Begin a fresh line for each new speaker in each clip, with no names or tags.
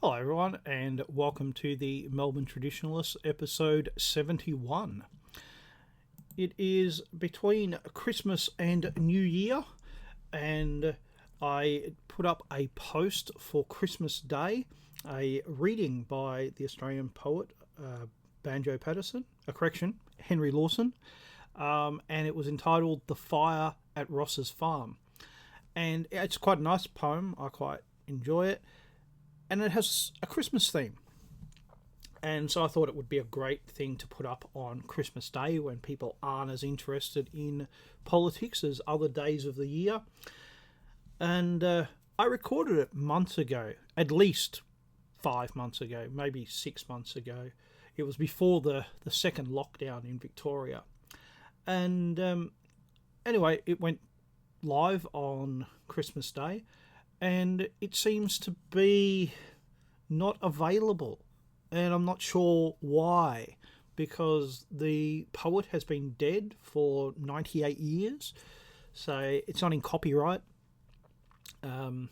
Hello, everyone, and welcome to the Melbourne Traditionalists, episode 71. It is between Christmas and New Year, and I put up a post for Christmas Day, a reading by the Australian poet Henry Lawson, and it was entitled "The Fire at Ross's Farm," and it's quite a nice poem. I quite enjoy it. And it has a Christmas theme. And so I thought it would be a great thing to put up on Christmas Day when people aren't as interested in politics as other days of the year. And I recorded it months ago, at least 5 months ago, maybe 6 months ago. It was before the second lockdown in Victoria. And anyway, it went live on Christmas Day. And it seems to be not available. And I'm not sure why. Because the poet has been dead for 98 years. So it's not in copyright. I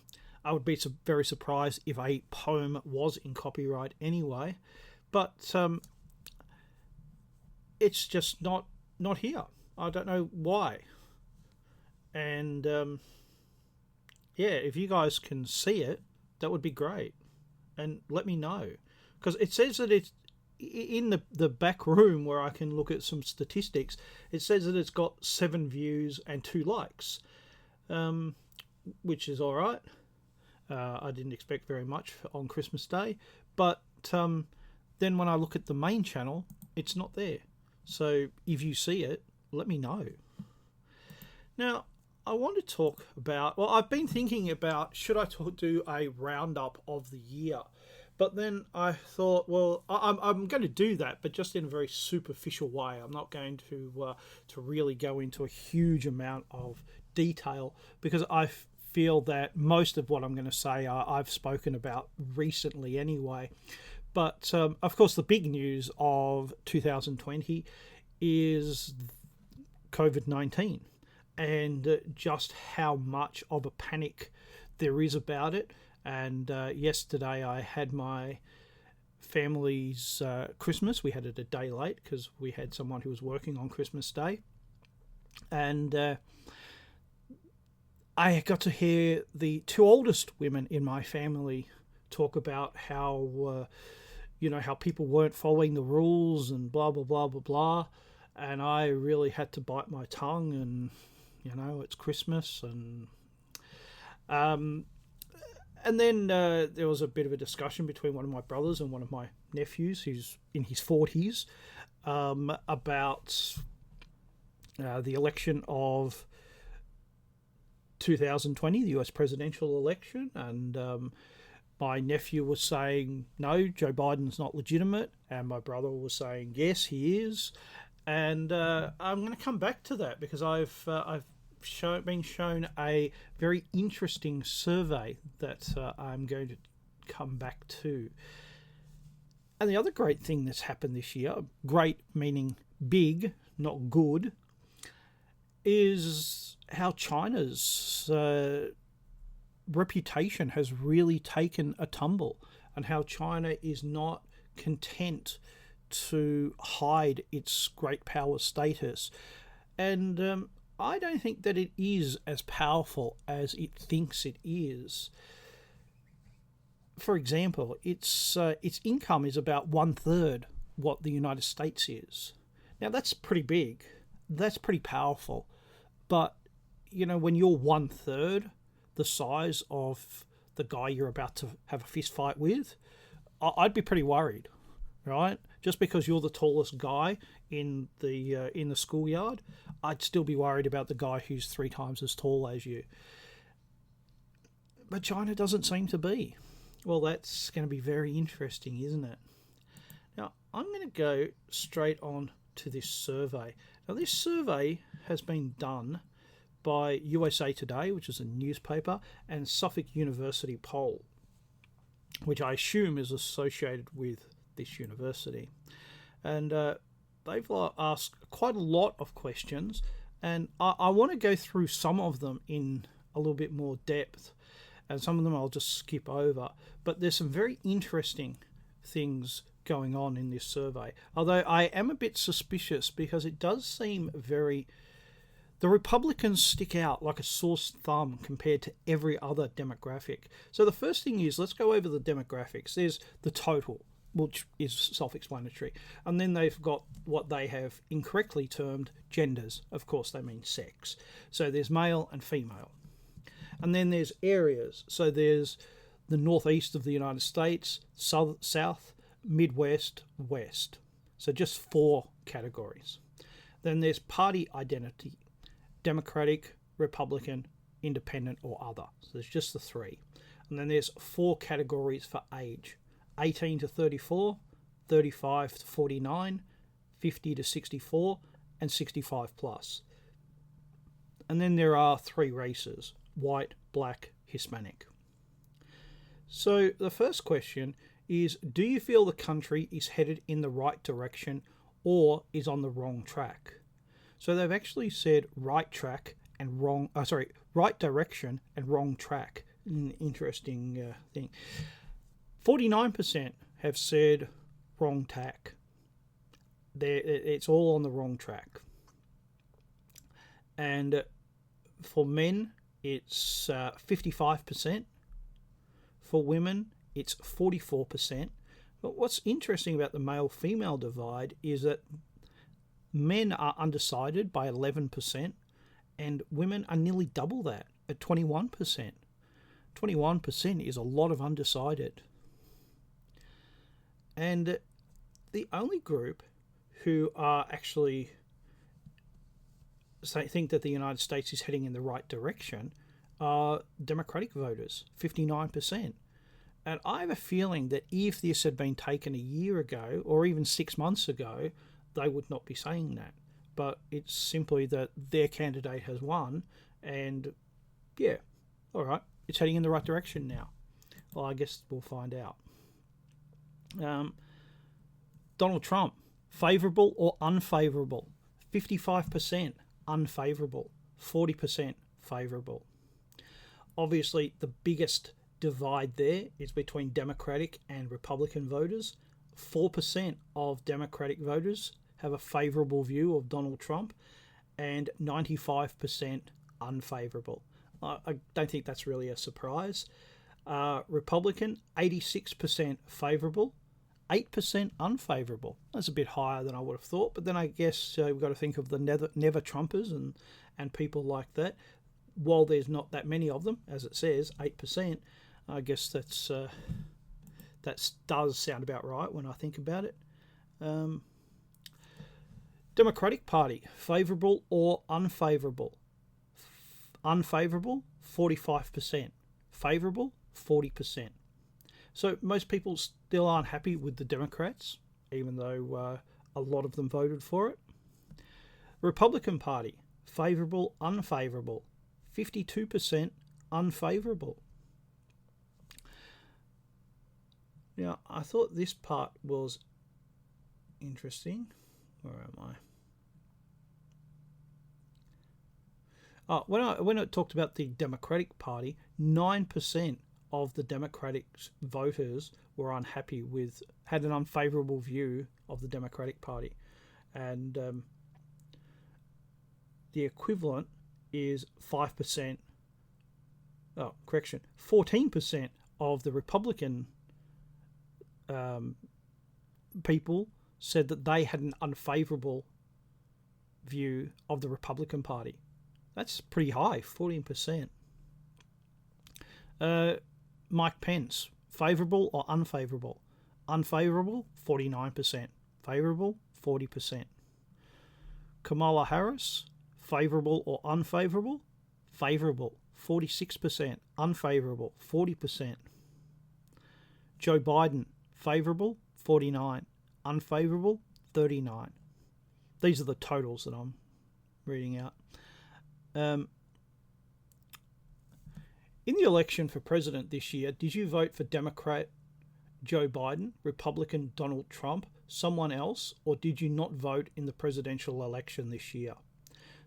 would be very surprised if a poem was in copyright anyway. But it's just not here. I don't know why. And yeah, if you guys can see it, that would be great. And let me know. Because it says that it's in the back room where I can look at some statistics. It says that it's got 7 views and 2 likes, which is all right. I didn't expect very much on Christmas Day. But then when I look at the main channel, it's not there. So if you see it, let me know. Now, I want to talk about, well, I've been thinking about, should I do a roundup of the year? But then I thought, well, I'm going to do that, but just in a very superficial way. I'm not going to really go into a huge amount of detail, because I feel that most of what I'm going to say I've spoken about recently anyway. But of course, the big news of 2020 is COVID-19. And just how much of a panic there is about it. And yesterday I had my family's Christmas. We had it a day late because we had someone who was working on Christmas Day. And I got to hear the 2 oldest women in my family talk about how, how people weren't following the rules and blah, blah, blah, blah, blah. And I really had to bite my tongue and... it's Christmas, and then there was a bit of a discussion between one of my brothers and one of my nephews, who's in his 40s, about the election of 2020, the US presidential election, and my nephew was saying, no, Joe Biden's not legitimate, and my brother was saying, yes, he is. And I'm going to come back to that because I've been shown a very interesting survey that I'm going to come back to. And the other great thing that's happened this year, great meaning big, not good, is how China's reputation has really taken a tumble, and how China is not content to hide its great power status. And I don't think that it is as powerful as it thinks it is. For example, its income is about 1/3 what the United States is. Now, that's pretty big. That's pretty powerful. But, when you're 1/3 the size of the guy you're about to have a fist fight with, I'd be pretty worried, right? Just because you're the tallest guy in the schoolyard, I'd still be worried about the guy who's 3 times as tall as you. But China doesn't seem to be. Well, that's going to be very interesting, isn't it? Now, I'm going to go straight on to this survey. Now, this survey has been done by USA Today, which is a newspaper, and Suffolk University poll, which I assume is associated with this university. And they've asked quite a lot of questions, and I want to go through some of them in a little bit more depth. and some of them I'll just skip over. But there's some very interesting things going on in this survey. Although I am a bit suspicious because it does seem very... The Republicans stick out like a sore thumb compared to every other demographic. So the first thing is, let's go over the demographics. There's the total, which is self-explanatory. And then they've got what they have incorrectly termed genders. Of course, they mean sex. So there's male and female. And then there's areas. So there's the northeast of the United States, south, Midwest, West. So just 4 categories. Then there's party identity. Democratic, Republican, Independent, or other. So there's just the 3. And then there's 4 categories for age. 18 to 34, 35 to 49, 50 to 64, and 65 plus. And then there are 3 races: white, black, Hispanic. So the first question is, do you feel the country is headed in the right direction or is on the wrong track? So they've actually said right track and right direction and wrong track. An interesting thing. 49% have said wrong tack. It's all on the wrong track. And for men, it's 55%. For women, it's 44%. But what's interesting about the male-female divide is that men are undecided by 11%, and women are nearly double that at 21%. 21% is a lot of undecided. And the only group who are actually think that the United States is heading in the right direction are Democratic voters, 59%. And I have a feeling that if this had been taken a year ago or even 6 months ago, they would not be saying that. But it's simply that their candidate has won, and yeah, all right, it's heading in the right direction now. Well, I guess we'll find out. Donald Trump, favourable or unfavourable? 55% unfavourable, 40% favourable. Obviously, the biggest divide there is between Democratic and Republican voters. 4% of Democratic voters have a favourable view of Donald Trump, and 95% unfavourable. I don't think that's really a surprise. Republican, 86% favourable, 8% unfavourable. That's a bit higher than I would have thought, but then I guess we've got to think of the never Trumpers and people like that. While there's not that many of them, as it says, 8%, I guess that does sound about right when I think about it. Democratic Party, favourable or unfavourable? Unfavourable, 45%. Favourable, 40%. So most people still aren't happy with the Democrats, even though a lot of them voted for it. Republican Party, favourable, unfavourable, 52% unfavourable. Now, I thought this part was interesting. Where am I? When I talked about the Democratic Party, 9% of the Democratic voters were unhappy had an unfavourable view of the Democratic Party. And the equivalent is 5%, 14% of the Republican people said that they had an unfavourable view of the Republican Party. That's pretty high, 14%. Mike Pence, favourable or unfavourable? Unfavourable, 49%. Favourable, 40%. Kamala Harris, favourable or unfavourable? Favourable, 46%. Unfavourable, 40%. Joe Biden, favourable, 49%. Unfavourable, 39%. These are the totals that I'm reading out. In the election for president this year, did you vote for Democrat Joe Biden, Republican Donald Trump, someone else, or did you not vote in the presidential election this year?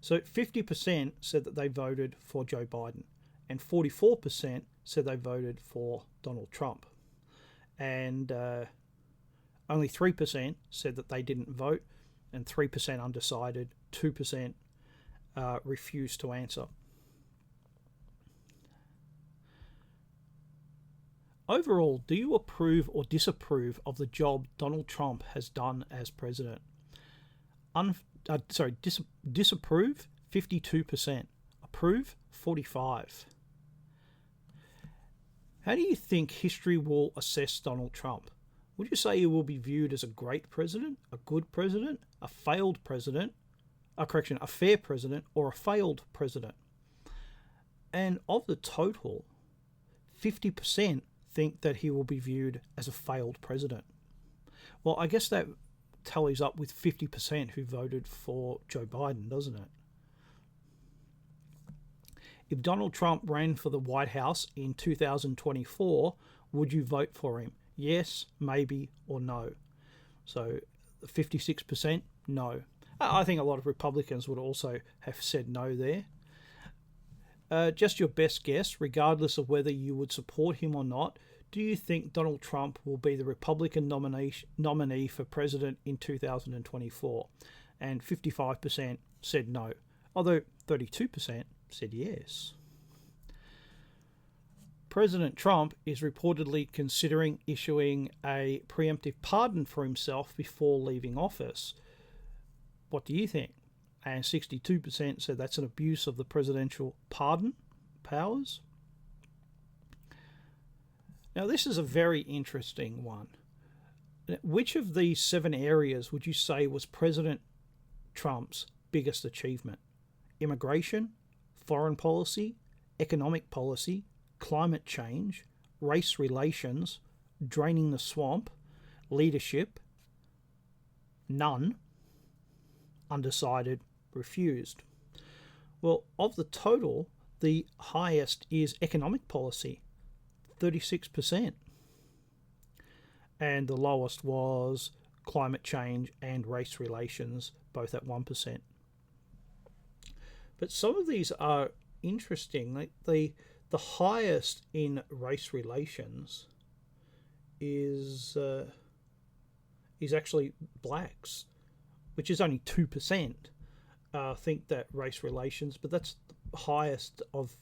So 50% said that they voted for Joe Biden, and 44% said they voted for Donald Trump. And only 3% said that they didn't vote, and 3% undecided, 2% refused to answer. Overall, do you approve or disapprove of the job Donald Trump has done as president? Disapprove, 52%. Approve, 45%. How do you think history will assess Donald Trump? Would you say he will be viewed as a great president, a good president, a failed president, a fair president, or a failed president? And of the total, 50% think that he will be viewed as a failed president. Well, I guess that tallies up with 50% who voted for Joe Biden, doesn't it? If Donald Trump ran for the White House in 2024, would you vote for him? Yes, maybe, or no. So 56%, no. I think a lot of Republicans would also have said no there. Just your best guess, regardless of whether you would support him or not, do you think Donald Trump will be the Republican nominee for president in 2024? And 55% said no, although 32% said yes. President Trump is reportedly considering issuing a preemptive pardon for himself before leaving office. What do you think? And 62% said that's an abuse of the presidential pardon powers. Now, this is a very interesting one. Which of these 7 areas would you say was President Trump's biggest achievement? Immigration, foreign policy, economic policy, climate change, race relations, draining the swamp, leadership, none, undecided, refused. Well, of the total, the highest is economic policy, 36%. And the lowest was climate change and race relations, both at 1%. But some of these are interesting. The highest in race relations is actually blacks, which is only 2%. Think that race relations, but that's the highest of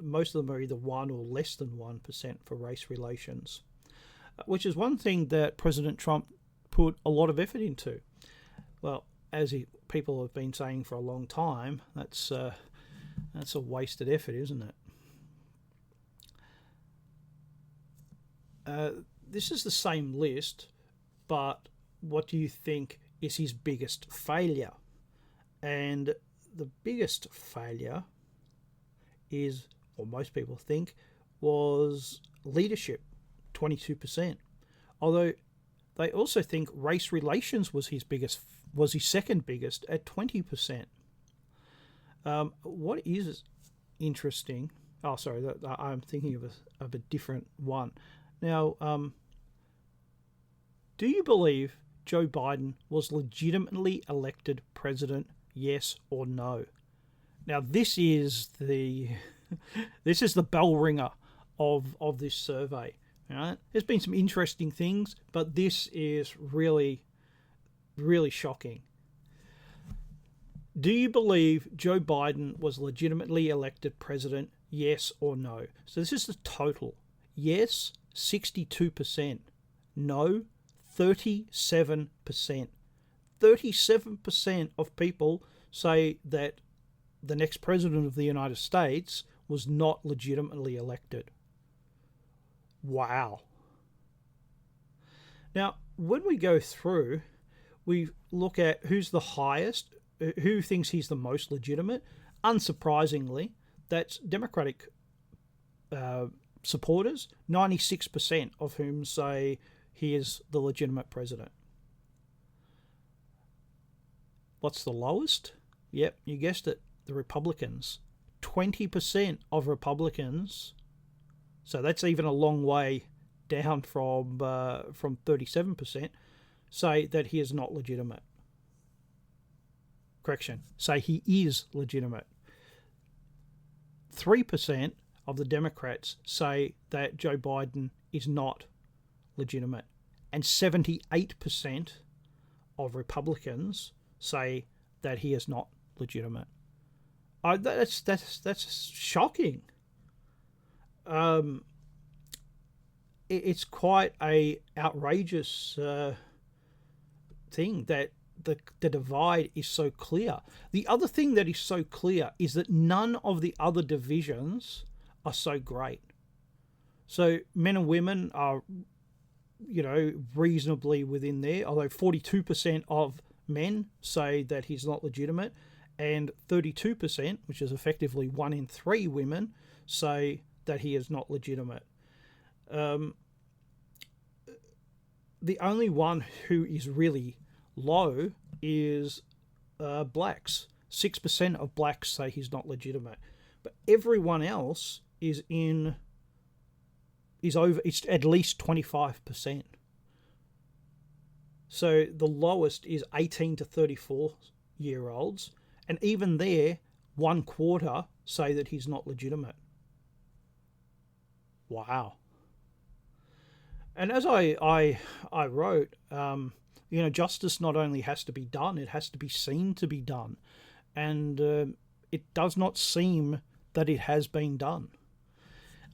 most of them are either 1 or less than 1% for race relations, which is one thing that President Trump put a lot of effort into. Well, as people have been saying for a long time, that's a wasted effort, isn't it? This is the same list, but what do you think is his biggest failure? And the biggest failure is, or most people think, was leadership, 22%. Although they also think race relations was his second biggest at 20%. What is interesting? Oh, sorry, I'm thinking of a different one. Now, do you believe Joe Biden was legitimately elected president? Yes or no? Now, this is the bell ringer of this survey. Right? There's been some interesting things, but this is really, really shocking. Do you believe Joe Biden was legitimately elected president? Yes or no? So this is the total. Yes, 62%. No, 37%. 37% of people say that the next president of the United States was not legitimately elected. Wow. Now, when we go through, we look at who's the highest, who thinks he's the most legitimate. Unsurprisingly, that's Democratic supporters, 96% of whom say he is the legitimate president. What's the lowest? Yep, you guessed it, the Republicans. 20% of Republicans, so that's even a long way down from 37%, say that he is not legitimate. Correction, say he is legitimate. 3% of the Democrats say that Joe Biden is not legitimate, and 78% of Republicans say that he is not legitimate. That's shocking. It's quite a outrageous thing that the divide is so clear. The other thing that is so clear is that none of the other divisions are so great. So men and women are, reasonably within there, although 42% of men say that he's not legitimate, and 32%, which is effectively 1 in 3 women, say that he is not legitimate. The only one who is really low is blacks. 6% of blacks say he's not legitimate, but everyone else is over. It's at least 25%. So the lowest is 18 to 34-year-olds, and even there, 1/4 say that he's not legitimate. Wow. And as I wrote, justice not only has to be done, it has to be seen to be done. And it does not seem that it has been done.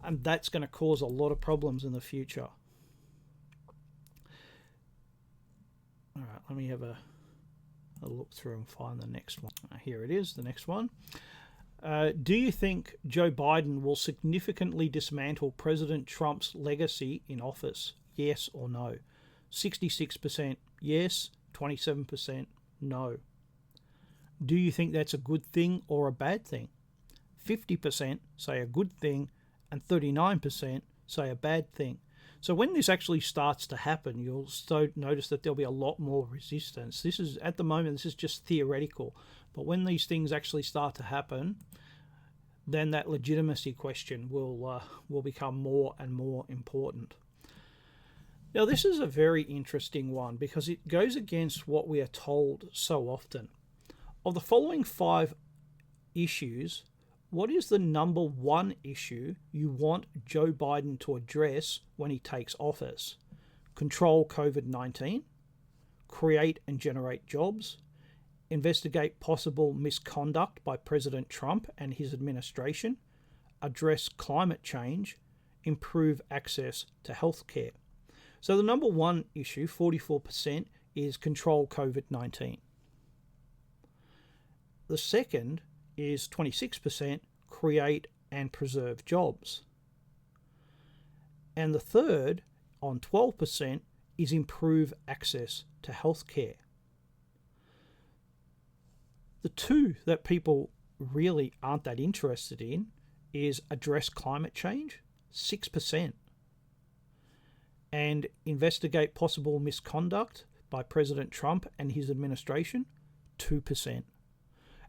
And that's going to cause a lot of problems in the future. All right, let me have a look through and find the next one. Here it is, the next one. Do you think Joe Biden will significantly dismantle President Trump's legacy in office? Yes or no? 66% yes, 27% no. Do you think that's a good thing or a bad thing? 50% say a good thing and 39% say a bad thing. So when this actually starts to happen, you'll notice that there'll be a lot more resistance. This is, at the moment, this is just theoretical. But when these things actually start to happen, then that legitimacy question will become more and more important. Now, this is a very interesting one because it goes against what we are told so often. Of the following 5 issues, what is the number 1 issue you want Joe Biden to address when he takes office? Control COVID-19, create and generate jobs, investigate possible misconduct by President Trump and his administration, address climate change, improve access to healthcare. So the number 1 issue, 44%, is control COVID-19. The second is 26%, create and preserve jobs. And the third, on 12%, is improve access to healthcare. The 2 that people really aren't that interested in is address climate change, 6%, and investigate possible misconduct by President Trump and his administration, 2%.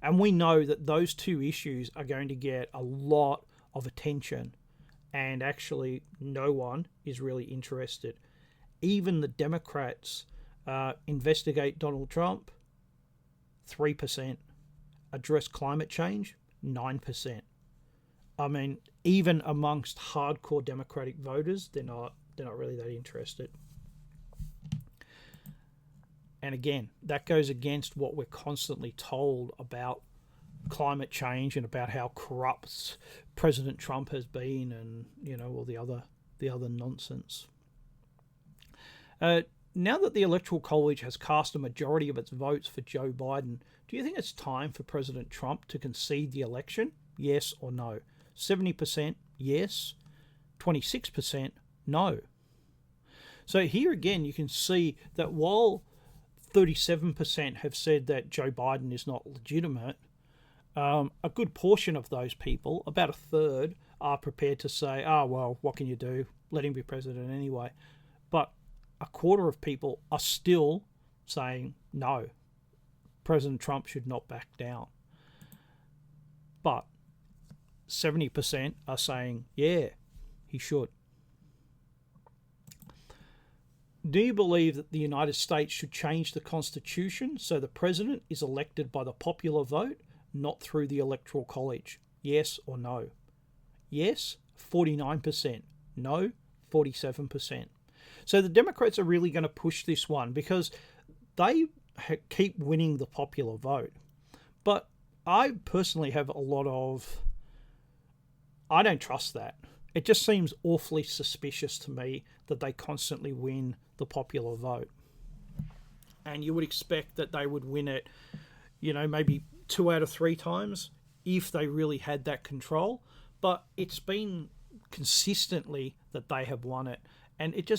And we know that those 2 issues are going to get a lot of attention, and actually no one is really interested. Even the Democrats investigate Donald Trump, 3%. Address climate change, 9%. I mean, even amongst hardcore Democratic voters, they're not really that interested. And again, that goes against what we're constantly told about climate change and about how corrupt President Trump has been, and all the other nonsense. Now that the Electoral College has cast a majority of its votes for Joe Biden, do you think it's time for President Trump to concede the election? Yes or no? 70% yes, 26% no. So here again, you can see that while 37% have said that Joe Biden is not legitimate, a good portion of those people, about a third, are prepared to say, well, what can you do? Let him be president anyway. But a quarter of people are still saying, no, President Trump should not back down. But 70% are saying, yeah, he should. Do you believe that the United States should change the Constitution so the president is elected by the popular vote, not through the Electoral College? Yes or no? Yes, 49%. No, 47%. So the Democrats are really going to push this one because they keep winning the popular vote. But I personally have a lot of... I don't trust that. It just seems awfully suspicious to me that they constantly win the popular vote. And you would expect that they would win it, maybe 2 out of 3 times if they really had that control. But it's been consistently that they have won it. And it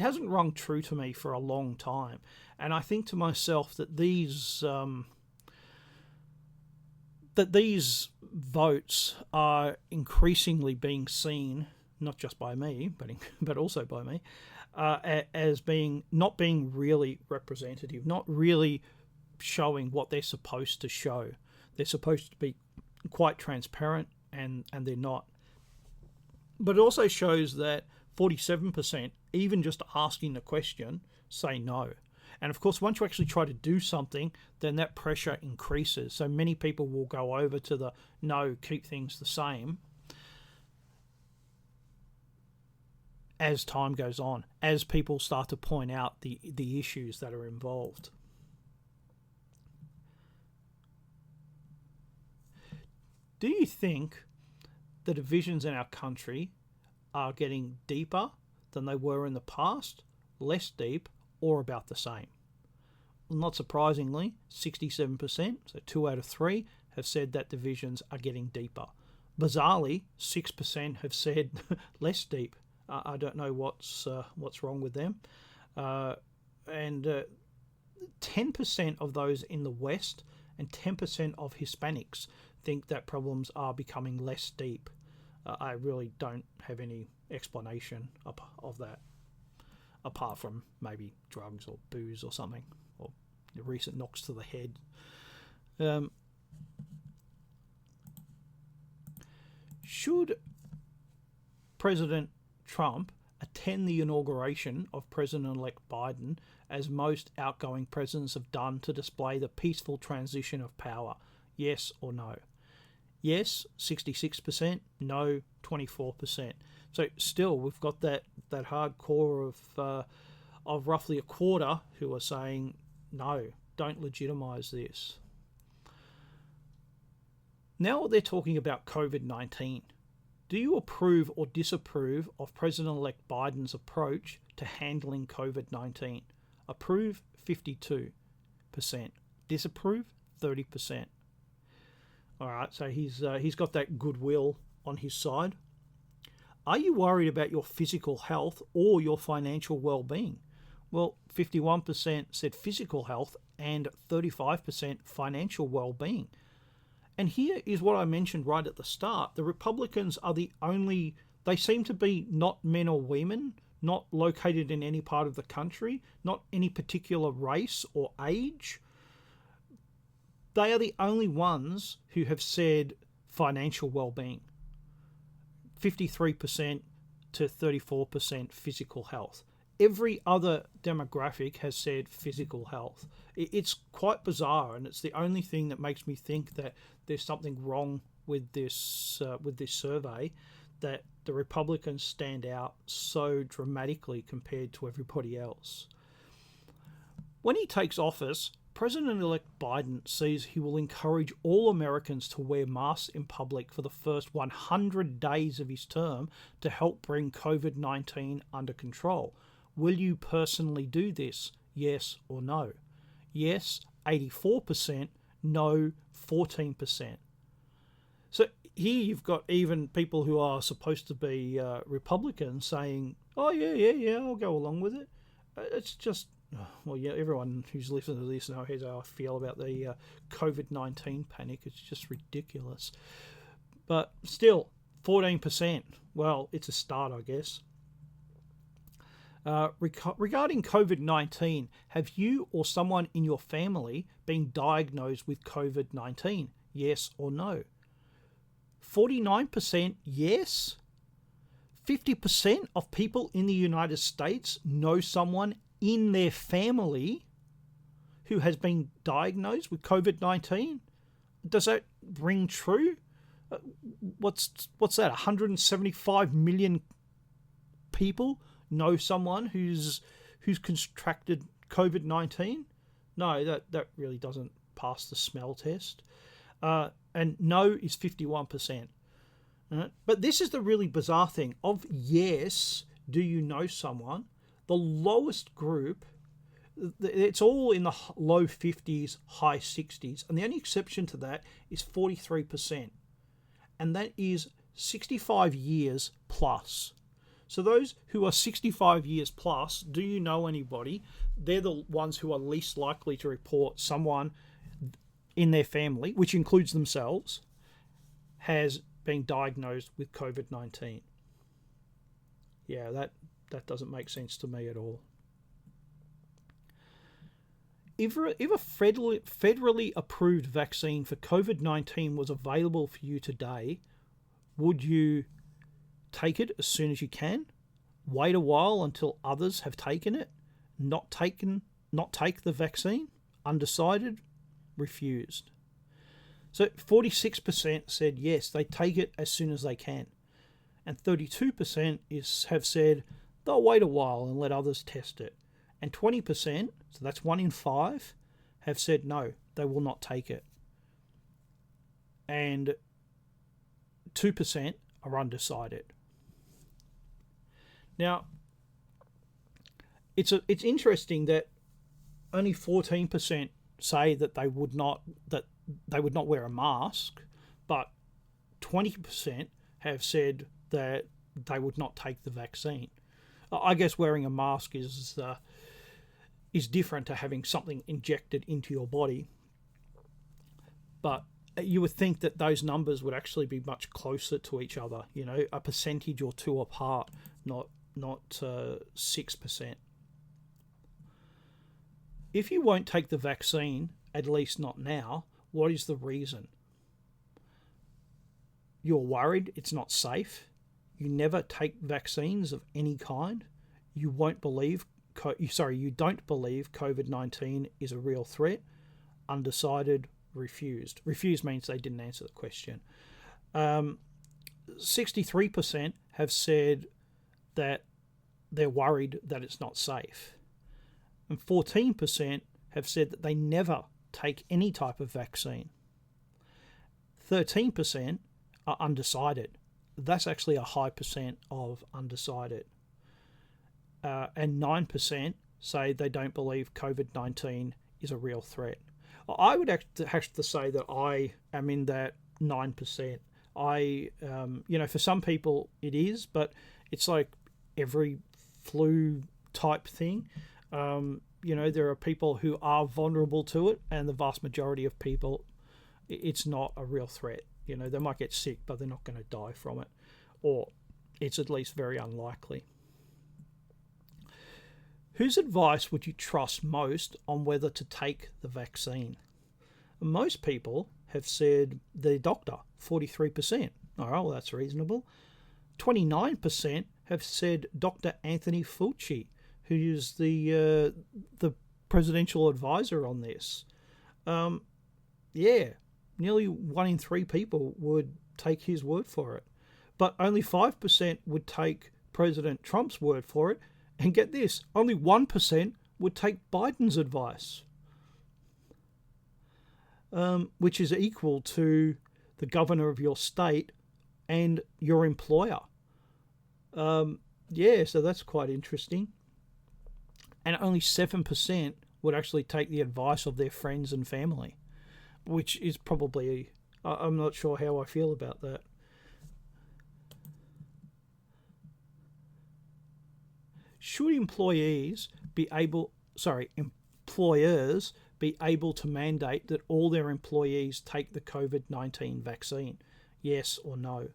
hasn't rung true to me for a long time. And I think to myself that these votes are increasingly being seen, not just by me, but also by me, as not being really representative, not really showing what they're supposed to show. They're supposed to be quite transparent, and they're not. But it also shows that 47%, even just asking the question, say no. And of course, once you actually try to do something, then that pressure increases. So many people will go over to the no, keep things the same as time goes on, as people start to point out the issues that are involved. Do you think the divisions in our country are getting deeper than they were in the past, less deep, or about the same? Not surprisingly, 67%, so 2 out of 3, have said that divisions are getting deeper. Bizarrely, 6% have said less deep. I don't know what's wrong with them. And 10% of those in the West and 10% of Hispanics think that problems are becoming less deep. I really don't have any explanation of that, apart from maybe drugs or booze or something, or recent knocks to the head. Should President Trump attend the inauguration of President-elect Biden, as most outgoing presidents have done, to display the peaceful transition of power? Yes or no? Yes, 66%. No, 24%. So still, we've got that hardcore of roughly a quarter who are saying no, don't legitimise this. Now they're talking about COVID-19. Do you approve or disapprove of President-elect Biden's approach to handling COVID-19? Approve, 52%. Disapprove, 30%. All right, so he's got that goodwill on his side. Are you worried about your physical health or your financial well-being? Well, 51% said physical health and 35% financial well-being. And here is what I mentioned right at the start. The Republicans are the only... They seem to be not men or women, not located in any part of the country, not any particular race or age. They are the only ones who have said financial well-being. 53% to 34% physical health. Every other demographic has said physical health. It's quite bizarre, and it's the only thing that makes me think that there's something wrong with this survey, that the Republicans stand out so dramatically compared to everybody else. When he takes office, President-elect Biden says he will encourage all Americans to wear masks in public for the first 100 days of his term to help bring COVID-19 under control. Will you personally do this? Yes or no? Yes, 84%. No, 14%. So here you've got even people who are supposed to be Republicans saying, oh, yeah, I'll go along with it. It's just... Well, yeah, everyone who's listening to this knows how I feel about the COVID-19 panic. It's just ridiculous. But still, 14%. Well, it's a start, I guess. Regarding COVID-19, have you or someone in your family been diagnosed with COVID-19? Yes or no? 49% yes. 50% of people in the United States know someone in their family who has been diagnosed with COVID-19. Does that ring true? What's that? 175 million people know someone who's contracted COVID-19. No, that really doesn't pass the smell test. And no is 51%. But this is the really bizarre thing. Of yes, do you know someone? The lowest group, it's all in the low 50s, high 60s. And the only exception to that is 43%. And that is 65 years plus. So those who are 65 years plus, do you know anybody? They're the ones who are least likely to report someone in their family, which includes themselves, has been diagnosed with COVID-19. Yeah, that doesn't make sense to me at all. If a federally approved vaccine for COVID-19 was available for you today, would you take it as soon as you can? Wait a while until others have taken it? Not take the vaccine? Undecided? Refused. So 46% said yes, they take it as soon as they can. And 32% have said they'll wait a while and let others test it. And 20%, so that's 1 in 5, have said no, they will not take it. And 2% are undecided. Now, it's interesting that only 14% say that they would not wear a mask, but 20% have said that they would not take the vaccine. I guess wearing a mask is different to having something injected into your body, but you would think that those numbers would actually be much closer to each other. You know, a percentage or two apart, not 6%. If you won't take the vaccine, at least not now, what is the reason? You're worried it's not safe. You never take vaccines of any kind. You don't believe COVID-19 is a real threat. Undecided, refused. Refused means they didn't answer the question. 63% have said that they're worried that it's not safe. And 14% have said that they never take any type of vaccine. 13% are undecided. That's actually a high percent of undecided. And 9% say they don't believe COVID-19 is a real threat. I would have to say that I am in that 9%. For some people it is, but it's like every flu type thing. There are people who are vulnerable to it, and the vast majority of people, it's not a real threat. They might get sick, but they're not going to die from it, or it's at least very unlikely. Whose advice would you trust most on whether to take the vaccine? Most people have said the doctor, 43%. All right, well, that's reasonable. 29% have said Dr. Anthony Fauci, who is the presidential advisor on this. Nearly 1 in 3 people would take his word for it. But only 5% would take President Trump's word for it. And get this, only 1% would take Biden's advice, which is equal to the governor of your state and your employer. So that's quite interesting. And only 7% would actually take the advice of their friends and family, which is probably, I'm not sure how I feel about that. Should employers be able to mandate that all their employees take the COVID-19 vaccine? Yes or no?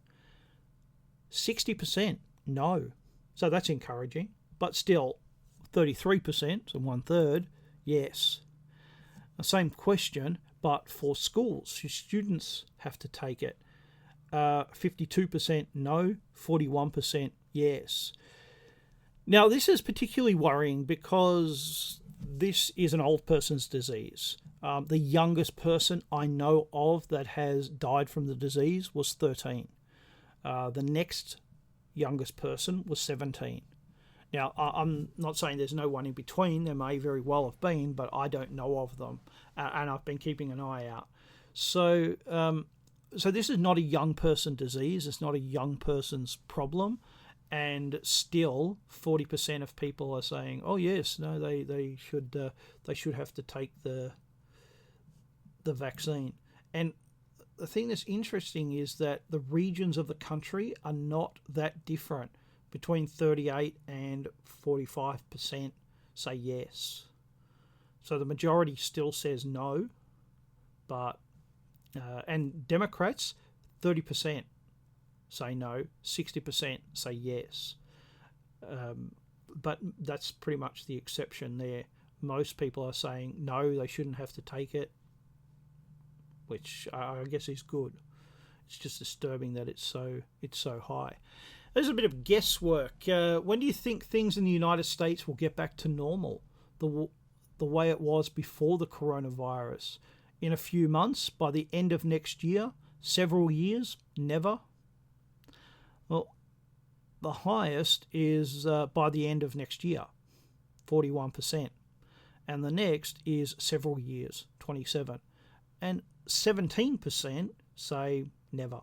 60% no. So that's encouraging. But still, 33%, so 1/3, yes. The same question, but for schools. Should students have to take it? 52% no, 41% yes. Now, this is particularly worrying because this is an old person's disease. The youngest person I know of that has died from the disease was 13. The next youngest person was 17. Now, I'm not saying there's no one in between. There may very well have been, but I don't know of them, and I've been keeping an eye out. So, so this is not a young person disease. It's not a young person's problem, and still 40% of people are saying, "Oh yes, no, they should have to take the vaccine." And the thing that's interesting is that the regions of the country are not that different. Between 38 and 45% say yes. So the majority still says no, but and Democrats, 30% say no, 60% say yes. But that's pretty much the exception there. Most people are saying no, they shouldn't have to take it, which I guess is good. It's just disturbing that it's so high. There's a bit of guesswork. When do you think things in the United States will get back to normal, the way it was before the coronavirus? In a few months, by the end of next year, several years, never? Well, the highest is by the end of next year, 41%. And the next is several years, 27%. And 17% say never.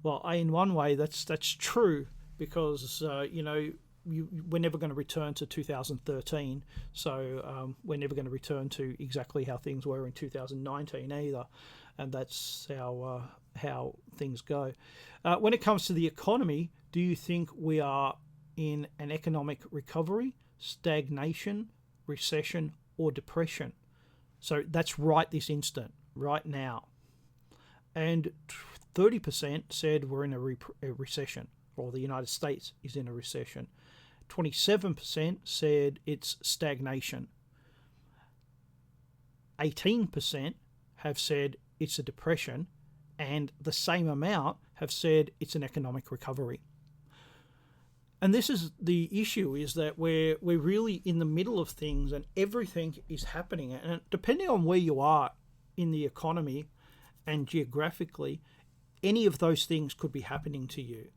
Well, in one way, that's true because, we're never going to return to 2013. So we're never going to return to exactly how things were in 2019 either. And that's how things go. When it comes to the economy, do you think we are in an economic recovery, stagnation, recession, or depression? So that's right this instant, right now. And 30% said we're in a recession, or the United States is in a recession. 27% said it's stagnation. 18% have said it's a depression, and the same amount have said it's an economic recovery. And this is the issue, is that we're really in the middle of things and everything is happening. And depending on where you are in the economy and geographically, any of those things could be happening to you.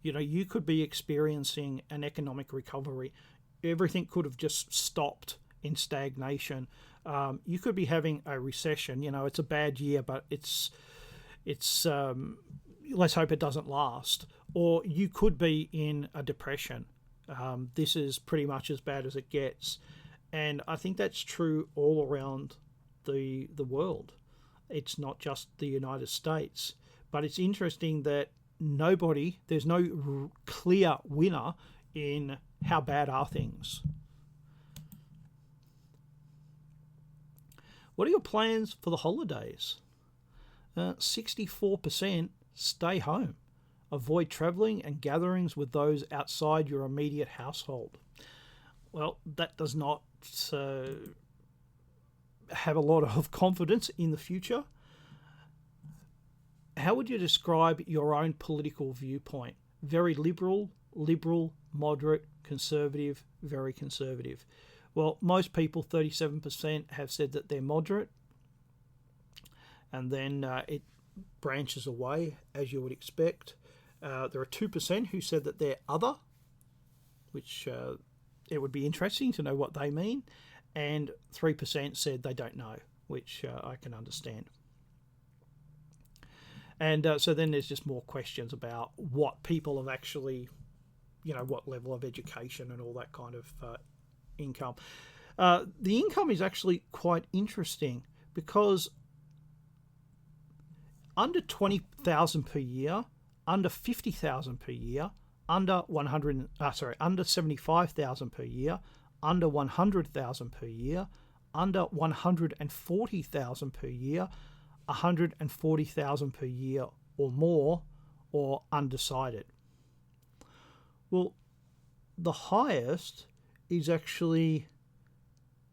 You could be experiencing an economic recovery. Everything could have just stopped in stagnation. You could be having a recession. It's a bad year, but it's let's hope it doesn't last. Or you could be in a depression. This is pretty much as bad as it gets. And I think that's true all around the world. It's not just the United States. But it's interesting that there's no clear winner in how bad are things. What are your plans for the holidays? 64% stay home. Avoid travelling and gatherings with those outside your immediate household. Well, that does not have a lot of confidence in the future. How would you describe your own political viewpoint? Very liberal, moderate, conservative, very conservative. Well, most people, 37%, have said that they're moderate. And then it branches away, as you would expect. There are 2% who said that they're other, which it would be interesting to know what they mean. And 3% said they don't know, which I can understand. And so then there's just more questions about what people have actually, what level of education and all that kind of income. The income is actually quite interesting because under 20,000 per year, under 50,000 per year, under 75,000 per year, under 100,000 per year, under 140,000 per year, 140,000 per year or more, or undecided. Well, the highest is actually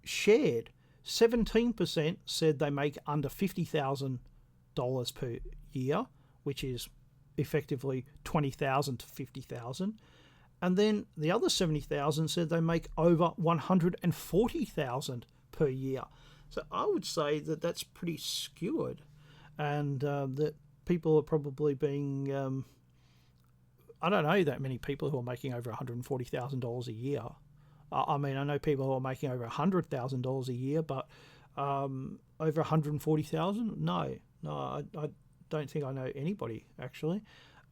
shared. 17% said they make under $50,000 per year, which is effectively 20,000 to 50,000. And then the other 70,000 said they make over 140,000 per year. So I would say that that's pretty skewed, and that people are probably being... I don't know that many people who are making over $140,000 a year. I mean, I know people who are making over $100,000 a year, but over $140,000, no, I don't think I know anybody actually.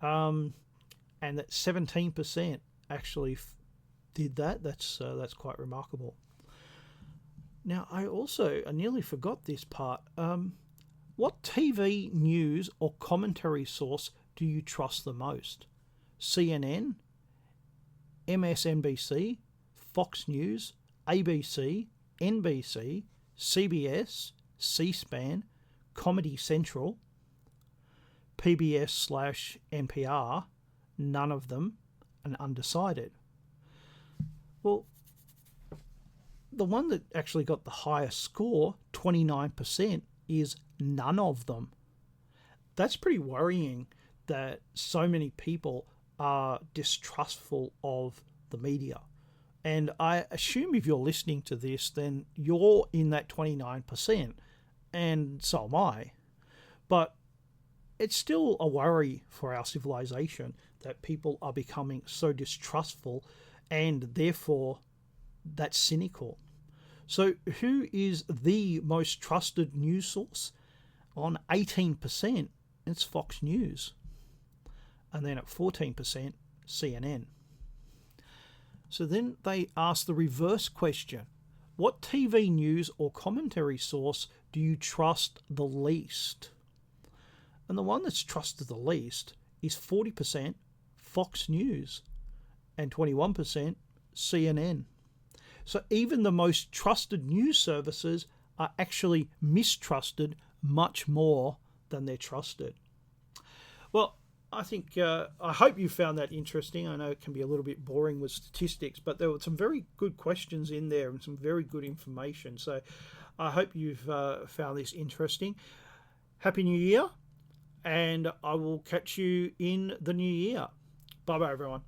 And that 17% actually did that. That's quite remarkable. Now, I nearly forgot this part. What TV news or commentary source do you trust the most? CNN, MSNBC, Fox News, ABC, NBC, CBS, C-SPAN, Comedy Central, PBS/NPR, none of them, and undecided. Well, the one that actually got the highest score, 29%, is none of them. That's pretty worrying that so many people are distrustful of the media. And I assume if you're listening to this, then you're in that 29%, and so am I. But it's still a worry for our civilization that people are becoming so distrustful, and therefore that's cynical. So who is the most trusted news source? On 18%, it's Fox News. And then at 14%, CNN. So then they ask the reverse question. What TV news or commentary source do you trust the least? And the one that's trusted the least is 40% Fox News and 21% CNN. So even the most trusted news services are actually mistrusted much more than they're trusted. Well, I think I hope you found that interesting. I know it can be a little bit boring with statistics, but there were some very good questions in there and some very good information. So I hope you've found this interesting. Happy New Year, and I will catch you in the new year. Bye-bye, everyone.